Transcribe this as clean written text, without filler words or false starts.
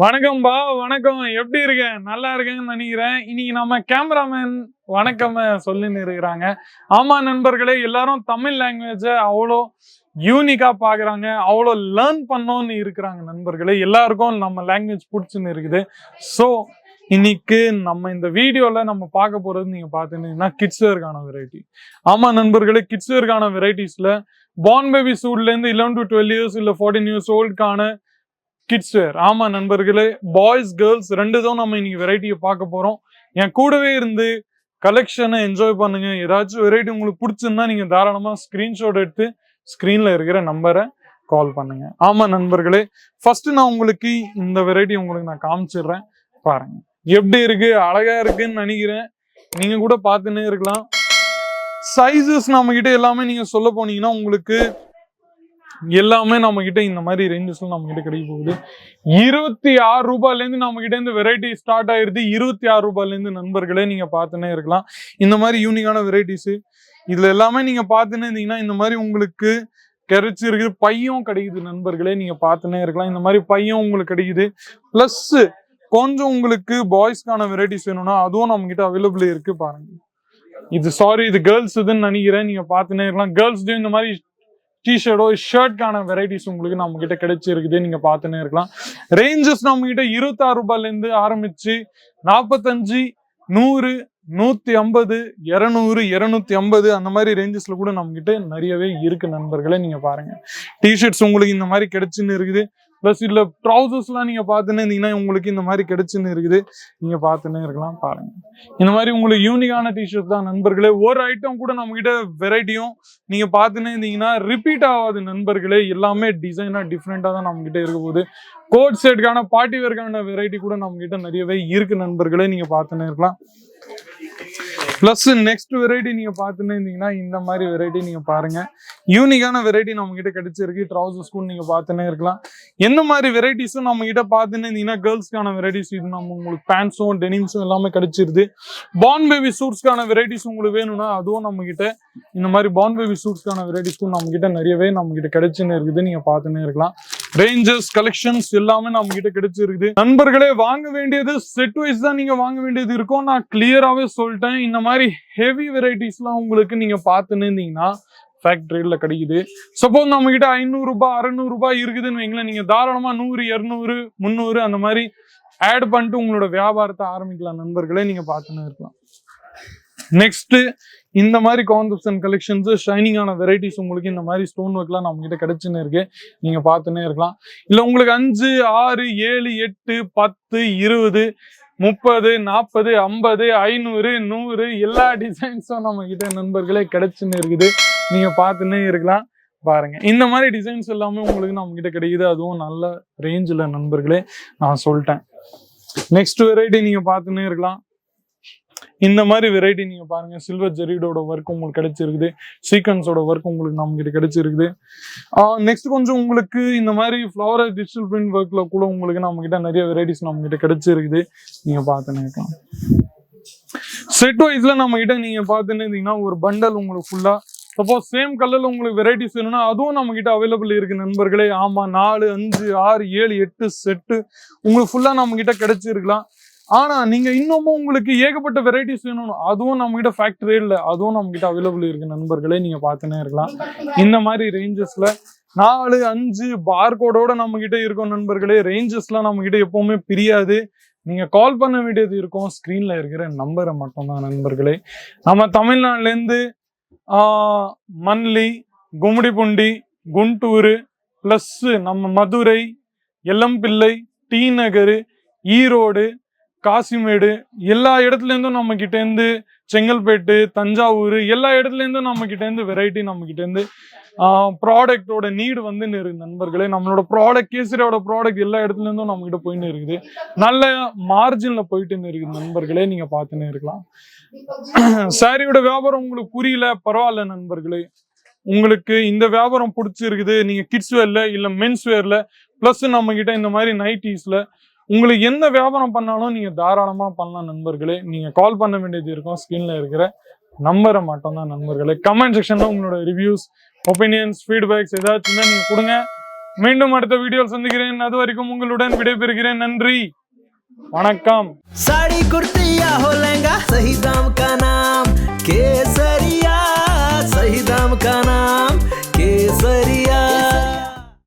வணக்கம்பா, வணக்கம். எப்படி இருக்க? நல்லா இருக்கேன்னு நினைக்கிறேன். இன்னைக்கு நம்ம கேமராமேன் வணக்கம் சொல்லின்னு இருக்கிறாங்க. ஆமா நண்பர்களே, எல்லாரும் தமிழ் லாங்குவேஜ அவ்வளோ யூனிக்கா பாக்குறாங்க, அவ்வளோ லேர்ன் பண்ணணும்னு இருக்கிறாங்க நண்பர்களே. எல்லாருக்கும் நம்ம லாங்குவேஜ் பிடிச்சுன்னு இருக்குது. ஸோ இன்னைக்கு நம்ம இந்த வீடியோல நம்ம பார்க்க போறது நீங்க பாத்தீங்கன்னா கிட்ஸ் வேர்க்கான வெரைட்டி. ஆமா நண்பர்களே, கிட்ஸ் வேர்க்கான வெரைட்டிஸ்ல பார்ன் பேபி சூட்ல இருந்து 11 to 12 இயர்ஸ் இல்ல 14 இயர்ஸ் ஓல்டுக்கான கிட்ஸ் வேர். ஆமா நண்பர்களே, பாய்ஸ் கேர்ள்ஸ் ரெண்டு தான் நம்ம இன்னைக்கு வெரைட்டியை பார்க்க போறோம். என் கூடவே இருந்து கலெக்ஷனை என்ஜாய் பண்ணுங்க. ஏதாச்சும் வெரைட்டி உங்களுக்கு பிடிச்சிருந்தா நீங்க தாராளமா ஸ்கிரீன்ஷாட் எடுத்து ஸ்கிரீன்ல இருக்கிற நம்பரை கால் பண்ணுங்க. ஆமா நண்பர்களே, ஃபர்ஸ்ட் நான் உங்களுக்கு இந்த வெரைட்டி உங்களுக்கு நான் காமிச்சிடுறேன் பாருங்க. எப்படி இருக்கு, அழகா இருக்குன்னு நினைக்கிறேன். நீங்க கூட பார்த்துன்னே இருக்கலாம். சைசஸ் நம்ம கிட்ட எல்லாமே நீங்க சொல்ல போனீங்கன்னா உங்களுக்கு எல்லாமே நம்ம கிட்ட இந்த மாதிரி ரேஞ்சஸ்ல நம்ம கிட்ட கிடைக்க போகுது. 26 ரூபாயில இருந்து நம்ம கிட்ட இந்த வெரைட்டி ஸ்டார்ட் ஆயிருது. 26 ரூபாயில இருந்து நண்பர்களே நீங்க பார்த்துனே இருக்கலாம். இந்த மாதிரி யூனிக்கான வெரைட்டிஸ் இதுல எல்லாமே நீங்க பார்த்துனே இருந்தீங்கன்னா இந்த மாதிரி உங்களுக்கு கிடைச்சிருக்கு. பையும் கிடைக்குது நண்பர்களே, நீங்க பார்த்துனே இருக்கலாம். இந்த மாதிரி பையும் உங்களுக்கு கிடைக்குது. பிளஸ் கொஞ்சம் உங்களுக்கு பாய்ஸ்க்கான வெரைட்டிஸ் வேணும்னா அதுவும் நம்ம கிட்ட அவைலபிள் இருக்கு பாருங்க. இது கேர்ள்ஸ் இதுன்னு நினைக்கிறேன். நீங்க பார்த்துனே இருக்கலாம். கேர்ள்ஸ் இந்த மாதிரி டிஷர்ட்டோ ஷர்ட்கான வெரைட்டிஸ் உங்களுக்கு நம்ம கிட்ட கிடைச்சிருக்குது. நீங்க பார்த்துன்னே இருக்கலாம். ரேஞ்சஸ் நம்ம கிட்ட 26 ரூபாயில இருந்து ஆரம்பிச்சு 45, 100, 150, 200, 250 அந்த மாதிரி ரேஞ்சஸ்ல கூட நம்ம கிட்ட நிறையவே இருக்கு நண்பர்களே. நீங்க பாருங்க, டிஷர்ட்ஸ் உங்களுக்கு இந்த மாதிரி கிடைச்சுன்னு இருக்குது. பிளஸ் இதுல ட்ரௌசர்ஸ்லாம் நீங்க பார்த்துன்னு இருந்தீங்கன்னா உங்களுக்கு இந்த மாதிரி கிடைச்சுன்னு இருக்குது. நீங்க பார்த்துன்னே இருக்கலாம் பாருங்க. இந்த மாதிரி உங்களுக்கு யூனிக்கான டிஷர்ட் தான் நண்பர்களே. ஒரு ஐட்டம் கூட நம்ம கிட்ட வெரைட்டியும் நீங்க பார்த்துன்னே இருந்தீங்கன்னா ரிப்பீட் ஆகாது நண்பர்களே. எல்லாமே டிசைனா டிஃப்ரெண்டா தான் நம்ம கிட்ட இருக்க போகுது. கோட் செட்கான பார்ட்டி வேர்க்கான வெரைட்டி கூட நம்ம கிட்ட நிறையவே இருக்கு நண்பர்களே. நீங்க பார்த்துன்னே இருக்கலாம். பிளஸ் நெக்ஸ்ட் வெரைட்டி நீங்க பார்த்துன்னு இருந்தீங்கன்னா இந்த மாதிரி வெரைட்டி நீங்க பாருங்க. யூனிக்கான வெரைட்டி நம்ம கிட்ட கிடைச்சிருக்கு. ட்ரௌசர்ஸ் கூட நீங்க பார்த்துன்னே இருக்கலாம். எந்த மாதிரி வெரைட்டிஸும் நம்ம கிட்ட பார்த்துன்னு இருந்தீங்கன்னா கேர்ள்ஸ்க்கான வெரைட்டிஸ் இது நம்ம உங்களுக்கு பேண்ட்ஸும் டெனிம்ஸும் எல்லாமே கிடைச்சிருது. பார்ன் பேபி சூட்ஸ்க்கான வெரைட்டிஸ் உங்களுக்கு வேணும்னா அதுவும் நம்ம கிட்ட இந்த மாதிரி பார்ன் பேபி சூட்ஸ்க்கான வெரைட்டிஸும் நம்ம கிட்ட நிறையவே நம்ம கிட்ட கிடைச்சுன்னு இருக்குது. நீங்க பார்த்துன்னே இருக்கலாம். ரேஞ்சஸ் கலெக்ஷன்ஸ் எல்லாமே நம்ம கிட்ட கிடைச்சிருக்குது நண்பர்களே. வாங்க வேண்டியது செட் வைஸ் தான் நீங்க வாங்க வேண்டியது இருக்கும். நான் கிளியராகவே சொல்லிட்டேன். இந்த மாதிரி ஹெவி வெரைட்டிஸ்லாம் உங்களுக்கு நீங்க பார்த்துன்னு இருந்தீங்கன்னா ஃபேக்டரியில கிடைக்குது. சப்போஸ் நம்ம கிட்ட 500 ரூபாய் 600 ரூபாய் இருக்குதுன்னு வைங்களேன், நீங்க தாராளமா 100, 200, 300 அந்த மாதிரி ஆட் பண்ணிட்டு உங்களோட வியாபாரத்தை ஆரம்பிக்கலாம் நண்பர்களே. நீங்க பார்த்துன்னு இருக்கலாம். நெக்ஸ்ட் இந்த மாதிரி கான்செப்ட்ஸ் அண்ட் கலெக்ஷன்ஸ் ஷைனிங்கான வெரைட்டிஸ் உங்களுக்கு இந்த மாதிரி ஸ்டோன் ஒர்க்லாம் நம்ம கிட்ட கிடைச்சுன்னு இருக்கு. நீங்க பார்த்துன்னே இருக்கலாம். இல்ல உங்களுக்கு 5, 6, 7, 8, 10, 20, 30, 40, 50, 500, 100 எல்லா டிசைன்ஸும் நம்ம கிட்ட நண்பர்களே கிடைச்சுன்னு இருக்குது. நீங்க பார்த்துன்னே இருக்கலாம் பாருங்க. இந்த மாதிரி டிசைன்ஸ் எல்லாமே உங்களுக்கு நம்ம கிட்ட கிடைக்குது. அதுவும் நல்ல ரேஞ்சில் நண்பர்களே நான் சொல்லிட்டேன். நெக்ஸ்ட் வெரைட்டி நீங்க பார்த்துன்னே இருக்கலாம். இந்த மாதிரி வெரைட்டி நீங்க பாருங்க. சில்வர் ஜெரிடோட ஒர்க் உங்களுக்கு கிடைச்சிருக்குது. சீக்வன்ஸோட ஒர்க் உங்களுக்கு நம்ம கிட்ட கிடைச்சிருக்குது. நெக்ஸ்ட் கொஞ்சம் உங்களுக்கு இந்த மாதிரி ஃப்ளவர் டிஜிட்டல் பிரிண்ட் ஒர்க்ல கூட உங்களுக்கு நம்ம கிட்ட நிறைய வெரைட்டிஸ் நம்ம கிட்ட கிடைச்சிருக்குது. நீங்க பார்த்துன்னு இருக்கலாம். செட் வைஸ்ல நம்ம கிட்ட நீங்க பார்த்துன்னு இருந்தீங்கன்னா ஒரு பண்டல் உங்களுக்கு ஃபுல்லா சப்போஸ் சேம் கலர்ல உங்களுக்கு வெரைட்டிஸ் வேணும்னா அதுவும் நம்ம கிட்ட அவைலபிள் இருக்கு நண்பர்களே. ஆமா, 4, 5, 6, 7, 8 செட்டு உங்களுக்கு ஃபுல்லா நம்ம கிட்ட கிடைச்சிருக்கலாம். ஆனா நீங்க இன்னமும் உங்களுக்கு ஏகப்பட்ட வெரைட்டிஸ் வேணும் அதுவும் நம்ம கிட்ட ஃபேக்டரி இல்ல, அதுவும் நம்ம கிட்ட அவைலபிள் இருக்கு நண்பர்களே. நீங்க பார்த்துன்னே இருக்கலாம். இந்த மாதிரி ரேஞ்சஸ்ல 4, 5 பார்கோடோட நம்ம கிட்ட இருக்கும் நண்பர்களே. ரேஞ்சஸ்லாம் நம்ம கிட்ட எப்பவுமே பிரியாது. நீங்க கால் பண்ண வேண்டியது இருக்கும் ஸ்கிரீன்ல இருக்கிற நம்பரை மட்டும் தான் நண்பர்களே. நம்ம தமிழ்நாடுல இருந்து மன்லி, கும்மிடிப்பூண்டி, குண்டூர் பிளஸ் நம்ம மதுரை, எல்லம்பிள்ளை, டி நகர், ஈரோடு, காசிமேடு எல்லா இடத்துல இருந்தும் நம்ம கிட்ட இருந்து செங்கல்பேட்டு, தஞ்சாவூர் எல்லா இடத்துல இருந்தும் நம்ம கிட்ட இருந்து வெரைட்டி நம்ம கிட்ட இருந்து ப்ராடக்டோட நீடு வந்து இருக்கு நண்பர்களே. நம்மளோட ப்ராடக்ட் கேசரியோட ப்ராடக்ட் எல்லா இடத்துல இருந்தும் நம்ம கிட்ட போயின்னு இருக்குது. நல்ல மார்ஜின்ல போயிட்டு இருக்குது நண்பர்களே. நீங்க பார்த்துன்னு இருக்கலாம். சாரியோட வியாபாரம் உங்களுக்கு புரியல பரவாயில்ல நண்பர்களே. உங்களுக்கு இந்த வியாபாரம் பிடிச்சிருக்குது, நீங்க கிட்ஸ் வேர்ல இல்ல மென்ஸ் வேர்ல பிளஸ் நம்ம கிட்ட இந்த மாதிரி நைட்டிஸ்ல உங்களுக்கு எந்த வியாபாரம் பண்ணாலும் நீங்க தாராளமா பண்ணலாம் நண்பர்களே. நீங்க கால் பண்ண வேண்டியது இருக்கும் ஸ்கிரீன்ல இருக்கிற நம்பரை மட்டும் தான் நண்பர்களே. கமெண்ட் செக்ஷன்ல உங்களோட ரிவ்யூஸ், ஒப்பீனியன்ஸ், ஃபீட்பேக்ஸ் ஏதாச்சும் நீங்க கொடுங்க. மீண்டும் அடுத்த வீடியோ சந்திக்கிறேன். அது வரைக்கும் உங்களுடன் விடைபெறுகிறேன். நன்றி, வணக்கம். साड़ी कुर्ती या हो लहंगा, सही दाम का नाम के